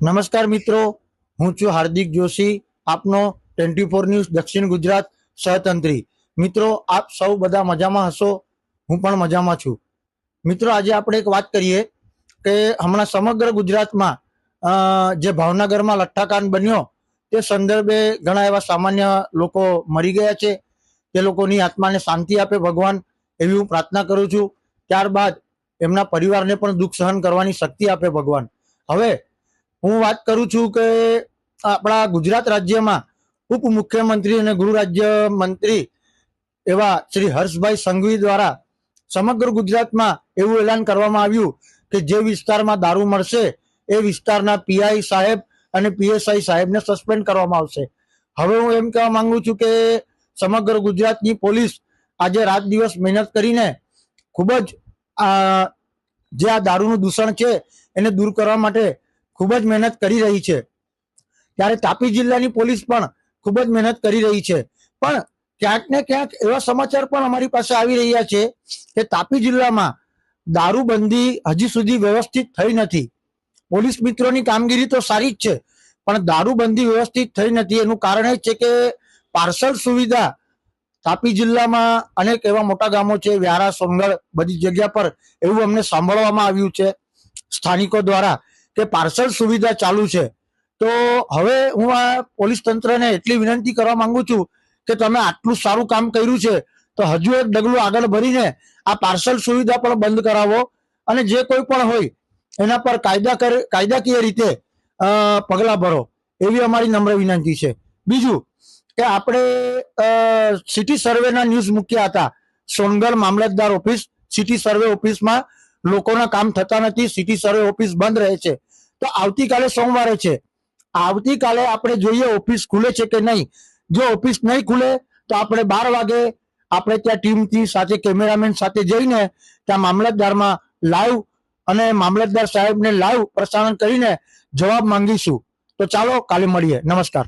નમસ્કાર મિત્રો, હું છું હાર્દિક જોશી, આપનો 24 ન્યૂઝ દક્ષિણ ગુજરાત સહતંત્રી. મિત્રો, આપ સૌ બધા મજામાં હશો, હું પણ મજામાં છું. મિત્રો, આજે આપણે એક વાત કરીએ કે હમણાં સમગ્ર ગુજરાતમાં જે ભાવનગરમાં લઠ્ઠાકાંડ બન્યો તે સંદર્ભે ઘણા એવા સામાન્ય લોકો મરી ગયા છે. તે લોકોની આત્માને શાંતિ આપે ભગવાન, એવી હું પ્રાર્થના કરું છું. ત્યારબાદ એમના પરિવારને પણ દુઃખ સહન કરવાની શક્તિ આપે ભગવાન. હવે હું વાત કરું છું કે આપણા ગુજરાત રાજ્યમાં ઉપમુખ્યમંત્રી અને ગૃહ રાજ્ય મંત્રી એવા શ્રી હર્ષભાઈ સંઘવી દ્વારા સમગ્ર ગુજરાતમાં એવું એલાન કરવામાં આવ્યું કે જે વિસ્તારમાં દારૂ મળશે એ વિસ્તારના પીઆઈ સાહેબ અને પીએસઆઈ સાહેબને સસ્પેન્ડ કરવામાં આવશે. હવે હું એમ કહેવા માંગુ છું કે સમગ્ર ગુજરાતની પોલીસ આજે રાત દિવસ મહેનત કરીને ખૂબ જ જે આ દારૂનું દૂષણ છે એને દૂર કરવા માટે ખૂબ જ મહેનત કરી રહી છે. ત્યારે તાપી જિલ્લાની પોલીસ પણ ખૂબ જ મહેનત કરી રહી છે. પણ ક્યાંક ને ક્યાંક એવા સમાચાર પણ અમારી પાસે આવી રહ્યા છે કે તાપી જિલ્લામાં દારૂબંધી હજી સુધી વ્યવસ્થિત થઈ નથી. પોલીસ મિત્રોની કામગીરી તો સારી જ છે, પણ દારૂબંધી વ્યવસ્થિત થઈ નથી. એનું કારણ એ છે કે પાર્સલ સુવિધા તાપી જિલ્લામાં અનેક એવા મોટા ગામો છે, વ્યારા, સોનગઢ, બધી જગ્યા પર એવું અમને સાંભળવામાં આવ્યું છે સ્થાનિકો દ્વારા કે પાર્સલ સુવિધા ચાલુ છે. તો હવે હું આ પોલીસ તંત્રને એટલી વિનંતી કરવા માંગુ છું કે તમે આટલું સારું કામ કર્યું છે તો હજુ એક ડગલું આગળ ભરીને આ પાર્સલ સુવિધા પણ બંધ કરાવો અને જે કોઈ પણ હોય એના પર કાયદાકીય રીતે પગલાં ભરો, એવી અમારી નમ્ર વિનંતી છે. બીજું કે આપણે સિટી સર્વેના ન્યૂઝ મૂક્યા હતા. સોનગઢ મામલતદાર ઓફિસ, સિટી સર્વે ઓફિસમાં લોકોના કામ થતા નથી, સિટી સર્વે ઓફિસ બંધ રહે છે. તો આવતીકાલે સોમવારે છે, આવતીકાલે આપણે જોઈએ ઓફિસ ખુલે છે કે નહીં. જો ઓફિસ નહીં ખુલે તો આપણે 12 વાગે આપણે ત્યાં ટીમથી સાથે કેમેરામેન સાથે જઈને ત્યાં મામલતદારમાં લાઈવ અને મામલતદાર સાહેબને લાઈવ પ્રસારણ કરીને જવાબ માંગીશું. તો ચાલો કાલે મળીએ. નમસ્કાર.